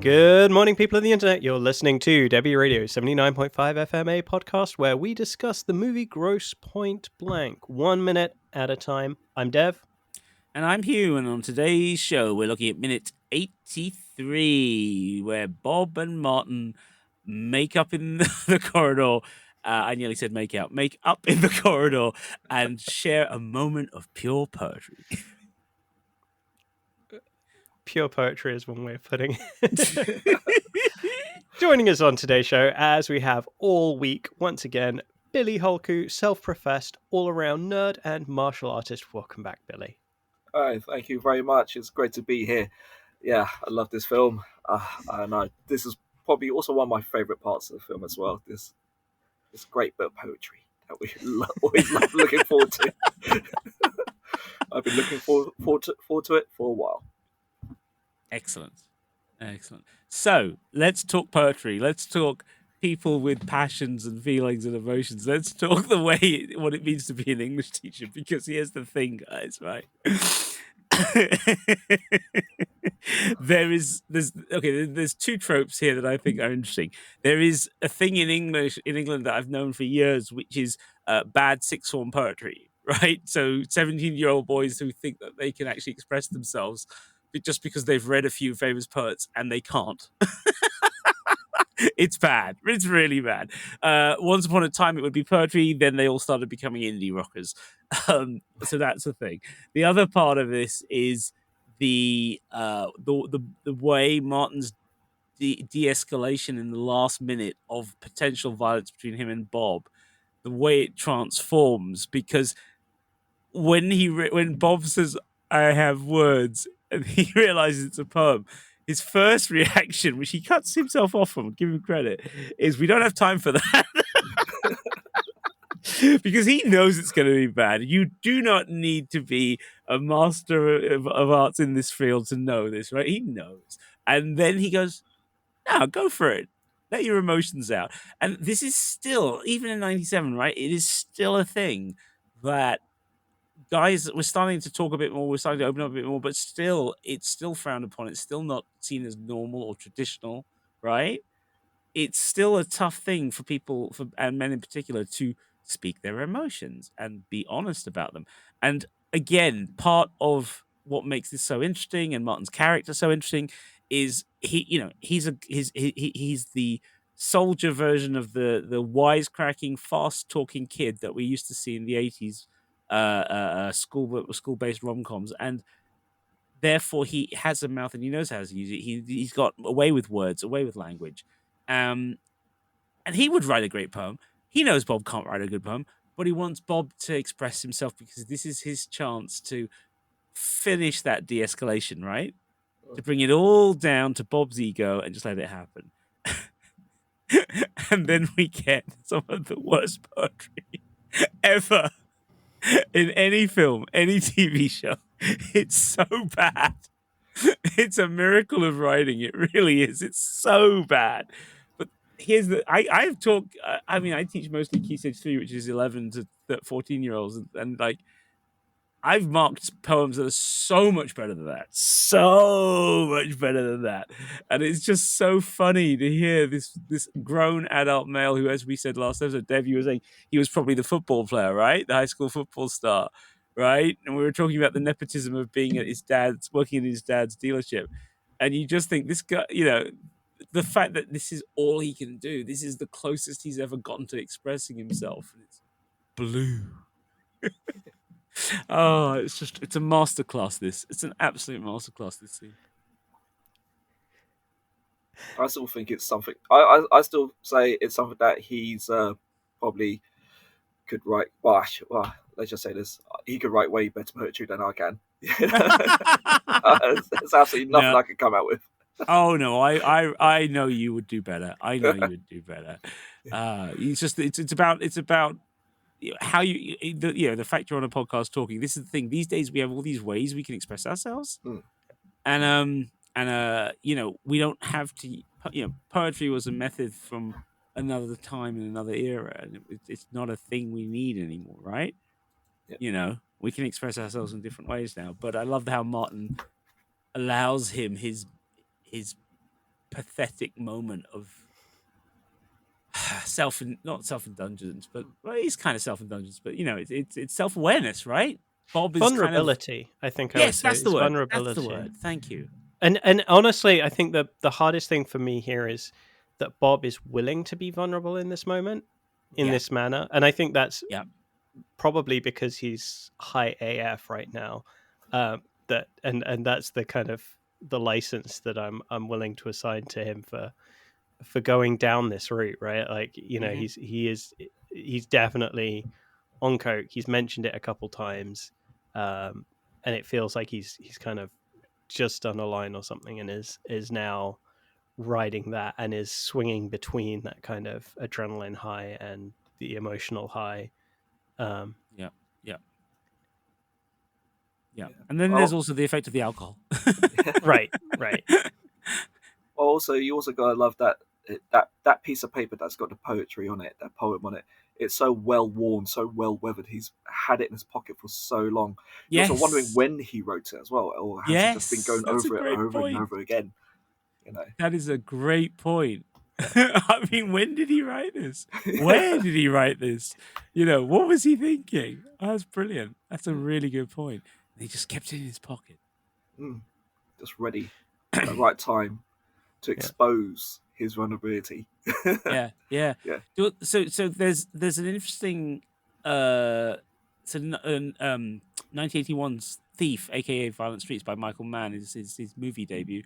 Good morning, people of the internet. You're listening to Debi Radio 79.5 FM, a podcast where we discuss the movie Grosse Pointe Blank, 1 minute at a time. I'm Dev. And I'm Hugh, and on today's show, we're looking at minute 83, where Bob and Martin make up in the corridor. I nearly said make out. Make up in the corridor and share a moment of pure poetry. Pure poetry is one way of putting it. Joining us on today's show, as we have all week, once again, Billy Holku, self-professed, all-around nerd and martial artist. Welcome back, Billy. Hi, thank you very much. It's great to be here. Yeah, I love this film. And this is probably also one of my favourite parts of the film as well. This great bit of poetry that we always love looking forward to. I've been looking forward to it for a while. Excellent. So, let's talk poetry. Let's talk people with passions and feelings and emotions. Let's talk what it means to be an English teacher, because here's the thing, guys, right? There's two tropes here that I think are interesting. There is a thing in England that I've known for years, which is bad sixth form poetry, right? So 17-year-old boys who think that they can actually express themselves just because they've read a few famous poets and they can't. It's bad. It's really bad. Once upon a time, it would be poetry. Then they all started becoming indie rockers. So that's the thing. The other part of this is the way Martin's de-escalation in the last minute of potential violence between him and Bob, the way it transforms. Because when Bob says, "I have words," and he realizes it's a poem, his first reaction, which he cuts himself off from, give him credit, is we don't have time for that. Because he knows it's going to be bad. You do not need to be a master of arts in this field to know this, right? He knows. And then he goes, no, go for it. Let your emotions out. And this is still, even in 97, right? It is still a thing that guys, we're starting to talk a bit more, we're starting to open up a bit more, but still, it's still frowned upon. It's still not seen as normal or traditional, right? It's still a tough thing for people, and men in particular, to speak their emotions and be honest about them. And again, part of what makes this so interesting and Martin's character so interesting is he's the soldier version of the wisecracking, fast-talking kid that we used to see in the 80s. School-based rom-coms, and therefore he has a mouth and he knows how to use it. He's got a way with words, a way with language, and he would write a great poem. He knows Bob can't write a good poem, but he wants Bob to express himself because this is his chance to finish that de-escalation, right? To bring it all down to Bob's ego and just let it happen. And then we get some of the worst poetry ever. In any film, any TV show, it's so bad. It's a miracle of writing. It really is. It's so bad. But here's I teach mostly Key Stage 3, which is 11 to 14-year-olds. And like, I've marked poems that are so much better than that. So much better than that. And it's just so funny to hear this grown adult male who, as we said last episode, Dev, you were saying he was probably the football player, right? The high school football star, right? And we were talking about the nepotism of being at working in his dad's dealership. And you just think this guy, the fact that this is all he can do, this is the closest he's ever gotten to expressing himself. And it's blue. Oh, it's a masterclass. It's an absolute masterclass. This scene. I still think it's something. I still say it's something that he's probably could write. Well, let's just say this: he could write way better poetry than I can. There's absolutely nothing I could come out with. Oh no, I know you would do better. I know you would do better. It's about how the fact you're on a podcast talking. This is the thing. These days we have all these ways we can express ourselves, and we don't have to. Poetry was a method from another time in another era, and it's not a thing we need anymore, right? Yep. We can express ourselves in different ways now. But I love how Martin allows him his pathetic moment of not self-indulgence, but well, he's kind of self-indulgence, but it's self-awareness, right? Bob is kind of Vulnerability, I think I would yes, say, that's the is word. That's the vulnerability. word. Thank you. And honestly, I think that the hardest thing for me here is that Bob is willing to be vulnerable in this moment, in this manner, and I think that's probably because he's high AF right now. That and that's the kind of the license that I'm willing to assign to him for going down this route, right? Like, he's definitely on coke. He's mentioned it a couple times, and it feels like he's kind of just done a line or something, and is now riding that and is swinging between that kind of adrenaline high and the emotional high. Yeah. And then there's also the effect of the alcohol. Right. Well, also you also gotta love that piece of paper that's got the poetry on it, that poem on it. It's so well worn, so well weathered. He's had it in his pocket for so long. You're also wondering when he wrote it as well, or has he just been going over it over and over again? That is a great point. I mean, when did he write this? Where did he write this? What was he thinking? Oh, that's brilliant. That's a really good point. And he just kept it in his pocket. Just ready at the right time to expose his vulnerability. Yeah. So there's an interesting 1981's Thief, aka Violent Streets by Michael Mann, is his movie debut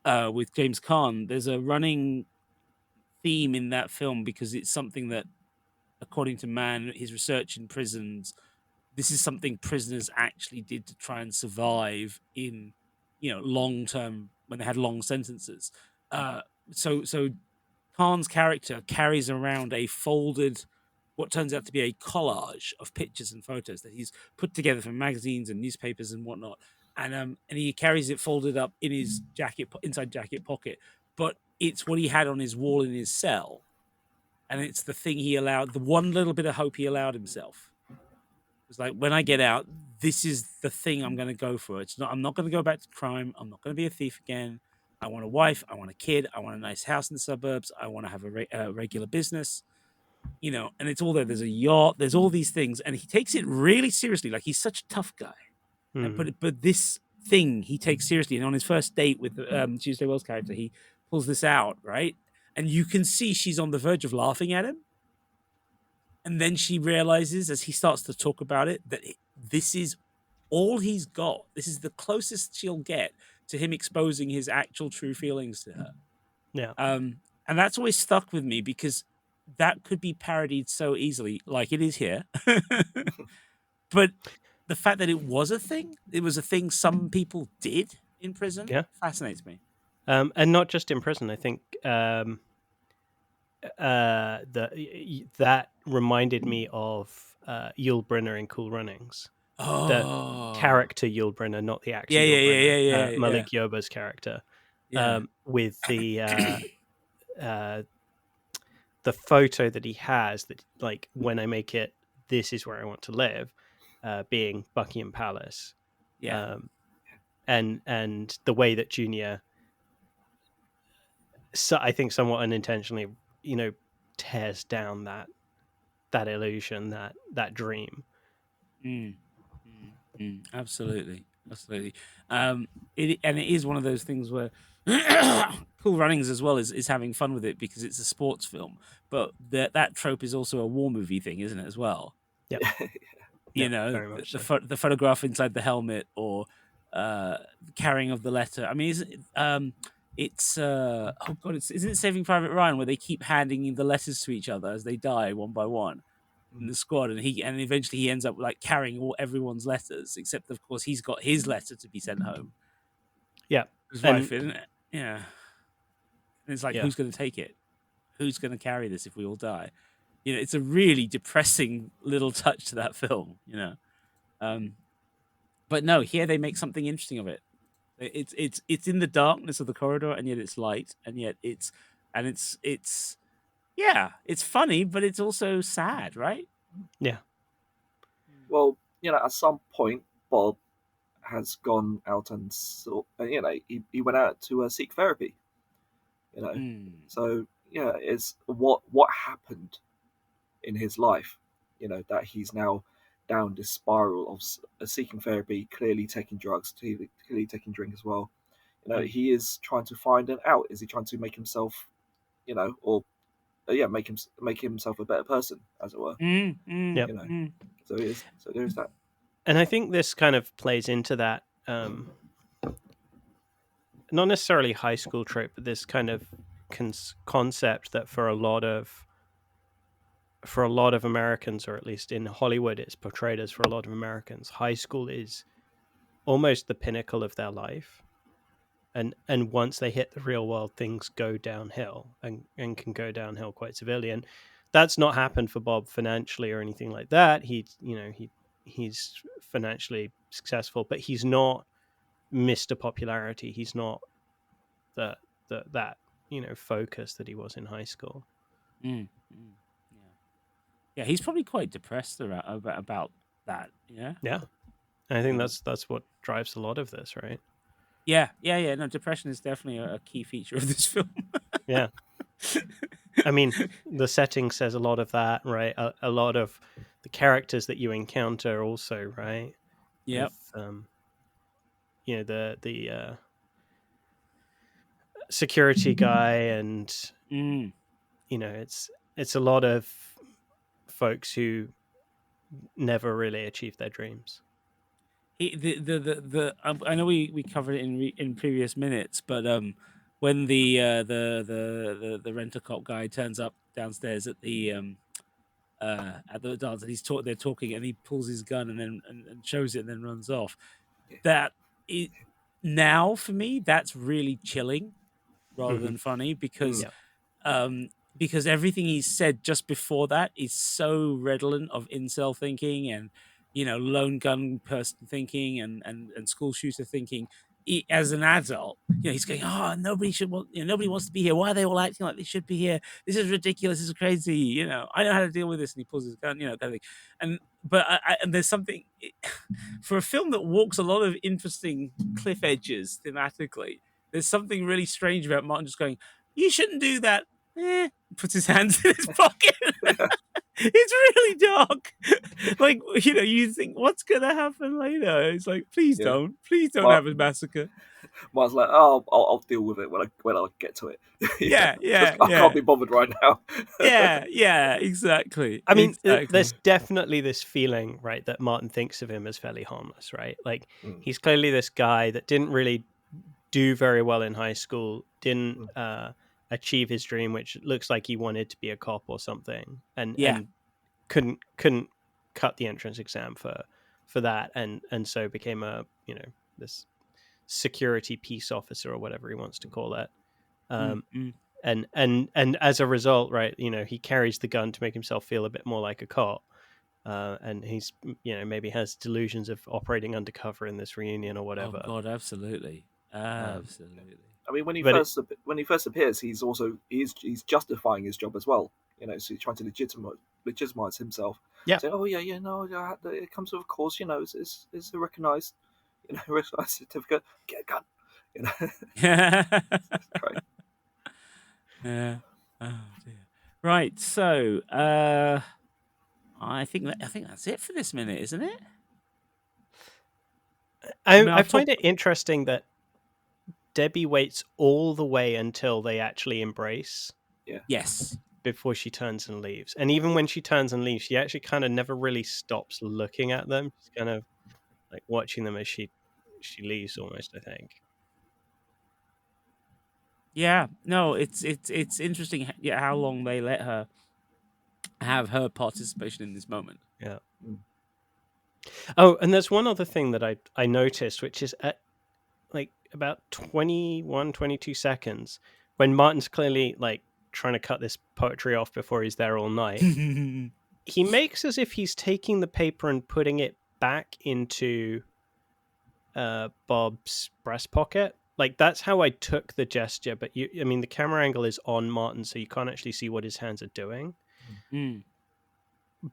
with James Caan. There's a running theme in that film because it's something that, according to Mann, his research in prisons, this is something prisoners actually did to try and survive in long term when they had long sentences. So Khan's character carries around a folded, what turns out to be a collage of pictures and photos that he's put together from magazines and newspapers and whatnot, and he carries it folded up in his inside jacket pocket. But it's what he had on his wall in his cell, and it's the thing he allowed, the one little bit of hope he allowed himself. It's like, when I get out, this is the thing I'm going to go for. I'm not going to go back to crime. I'm not going to be a thief again. I want a wife. I want a kid. I want a nice house in the suburbs. I want to have a regular business, and it's all there. There's a yacht. There's all these things. And he takes it really seriously. Like, he's such a tough guy. But this thing he takes seriously. And on his first date with Tuesday Wells' character, he pulls this out, right? And you can see she's on the verge of laughing at him. And then she realizes, as he starts to talk about it, that this is all he's got. This is the closest she'll get to him exposing his actual true feelings to her. Yeah. And that's always stuck with me because that could be parodied so easily, like it is here. But the fact that it was a thing some people did in prison, fascinates me. And not just in prison. I think that reminded me of Yul Brynner in Cool Runnings. The character Yul Brynner, not the actor. Malik Yoba's character. With the photo that he has, that, like, when I make it, this is where I want to live, being Buckingham Palace. And the way that Junior, so I think somewhat unintentionally, tears down that illusion, that dream. Absolutely. It is one of those things where Cool Runnings as well is having fun with it because it's a sports film, but that trope is also a war movie thing, isn't it, as well? Very much the photograph inside the helmet, or carrying of the letter. I mean, isn't it Saving Private Ryan, where they keep handing the letters to each other as they die one by one in the squad, and eventually he ends up like carrying everyone's letters, except of course he's got his letter to be sent home. His wife, isn't it? And it's like, who's going to take it? Who's going to carry this if we all die? It's a really depressing little touch to that film. But no, here they make something interesting of it. It's in the darkness of the corridor, and yet it's light, and yet it's funny, but it's also sad, right? Yeah. Well, at some point, Bob has gone out and he went out to seek therapy, you know. Mm. So yeah, it's what happened in his life, you know, that he's now down this spiral of seeking therapy, clearly taking drugs, clearly taking drink as well. You know, he is trying to find an out. Is he trying to make himself, you know, or make himself a better person, as it were? Yep. You know, so it is. So there is that. And I think this kind of plays into that, not necessarily high school trope, but this kind of concept that for a lot of Americans, or at least in Hollywood, it's portrayed as, for a lot of Americans, high school is almost the pinnacle of their life. And once they hit the real world, things go downhill and can go downhill quite severely. And that's not happened for Bob financially or anything like that. He's financially successful, but he's not Mr. Popularity. He's not that focus that he was in high school. Yeah, he's probably quite depressed about that. Yeah, and I think that's what drives a lot of this, right? Yeah. No, depression is definitely a key feature of this film. Yeah. I mean, the setting says a lot of that, right? A lot of the characters that you encounter also, right? Yeah. The security guy, and it's a lot of folks who never really achieved their dreams. I know we covered it in previous minutes, but when the rent-a-cop guy turns up downstairs at the dance, and they're talking, and he pulls his gun and shows it and then runs off. Now for me, that's really chilling rather than funny, because everything he said just before that is so redolent of incel thinking and lone gun person thinking and school shooter thinking. As an adult, he's going, nobody wants to be here. Why are they all acting like they should be here? This is ridiculous. This is crazy. I know how to deal with this. And he pulls his gun, kind of thing. And there's something for a film that walks a lot of interesting cliff edges thematically. There's something really strange about Martin just going, you shouldn't do that. Puts his hands in his pocket. It's really dark. Like, you think, what's gonna happen later? It's like, please don't have a massacre. Martin's like, I'll deal with it when I get to it. Yeah. I can't be bothered right now. yeah, exactly. I mean, there's definitely this feeling, right, that Martin thinks of him as fairly harmless, right? Like, he's clearly this guy that didn't really do very well in high school, didn't achieve his dream, which looks like he wanted to be a cop or something, and couldn't cut the entrance exam for that, and so became a this security peace officer or whatever he wants to call it, and as a result, right, he carries the gun to make himself feel a bit more like a cop, and he's maybe has delusions of operating undercover in this reunion or whatever. Oh God, absolutely. I mean, when he first appears, he's justifying his job as well. So he's trying to legitimize himself. Yeah. Saying, it comes with a course. It's a recognized certificate. Get a gun. It's great. Yeah. Oh dear. Right. So, I think that's it for this minute, isn't it? I find it interesting that Debbie waits all the way until they actually embrace. Yeah. Yes. Before she turns and leaves. And even when she turns and leaves, she actually kind of never really stops looking at them. She's kind of like watching them as she leaves almost, I think. Yeah. No, it's interesting how long they let her have her participation in this moment. Yeah. Oh, and there's one other thing that I noticed, which is at like about 22 seconds, when Martin's clearly like trying to cut this poetry off before he's there all night, he makes as if he's taking the paper and putting it back into Bob's breast pocket. Like, that's how I took the gesture, but the camera angle is on Martin, so you can't actually see what his hands are doing.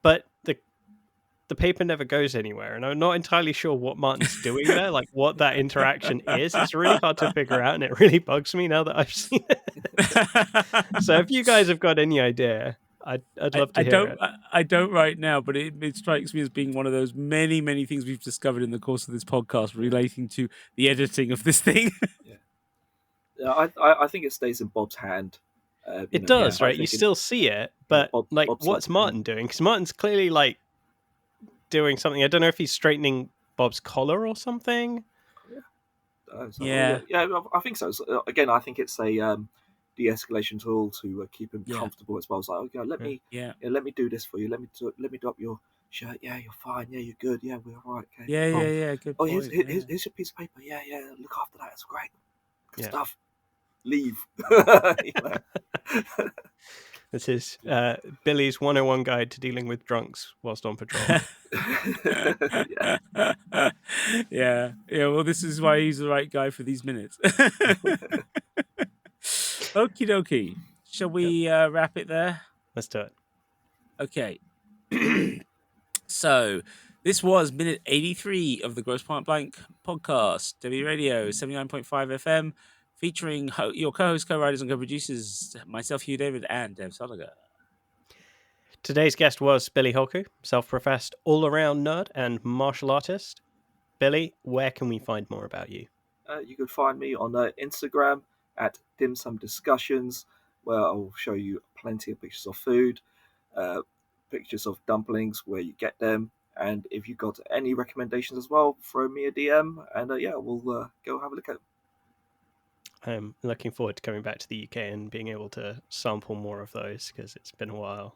But the paper never goes anywhere, and I'm not entirely sure what Martin's doing there, like what that interaction is. It's really hard to figure out, and it really bugs me now that I've seen it. So if you guys have got any idea, I'd love to hear it. I don't right now, but it strikes me as being one of those many, many things we've discovered in the course of this podcast relating to the editing of this thing. Yeah, I think it stays in Bob's hand. It does, right? You thinking, still see it, but Bob's what's like, Martin doing? Because Martin's clearly doing something. I don't know if he's straightening Bob's collar or something. Yeah, I think so. So, again, I think it's a de-escalation tool to keep him comfortable as well. It's like, okay, let me do this for you. Let me do up your shirt. Yeah, you're fine. Yeah, you're good. Yeah, we're all right. Okay. Yeah. Good. Oh, point. Here's your piece of paper. Yeah. Look after that. It's great. Good stuff. Leave. This is Billy's 101 guide to dealing with drunks whilst on patrol. Yeah. Well, this is why he's the right guy for these minutes. Okie dokie. Shall we wrap it there? Let's do it. Okay. So this was minute 83 of the Grosse Pointe Blank podcast, Debi Radio, 79.5 FM, featuring your co-hosts, co-writers, and co-producers, myself, Hugh David, and Dev Soliger. Today's guest was Billy Holku, self-professed all-around nerd and martial artist. Billy, where can we find more about you? You can find me on Instagram at Dim Sum Discussions, where I'll show you plenty of pictures of food, pictures of dumplings, where you get them, and if you've got any recommendations as well, throw me a DM, and we'll go have a look at them. I'm looking forward to coming back to the UK and being able to sample more of those, because it's been a while.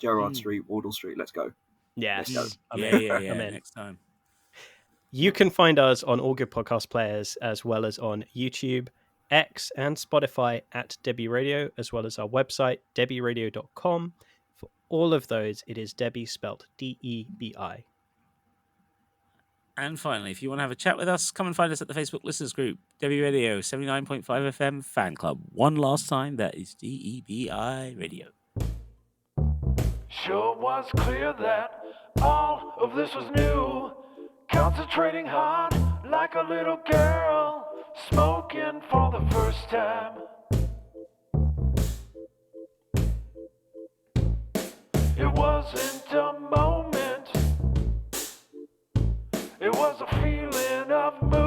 Gerrard Street, Wardle Street, let's go. Yes. Let's go. Yeah. Next time. You can find us on all good podcast players, as well as on YouTube, X, and Spotify at Debi Radio, as well as our website, debiradio.com. For all of those, it is Debi, spelt Debi. And finally, if you want to have a chat with us, come and find us at the Facebook listeners group, Debi Radio, 79.5 FM Fan Club. One last time, that is DEBI Radio. Sure was clear that all of this was new. Concentrating hard like a little girl, smoking for the first time. It wasn't a moment, it was a feeling of mood.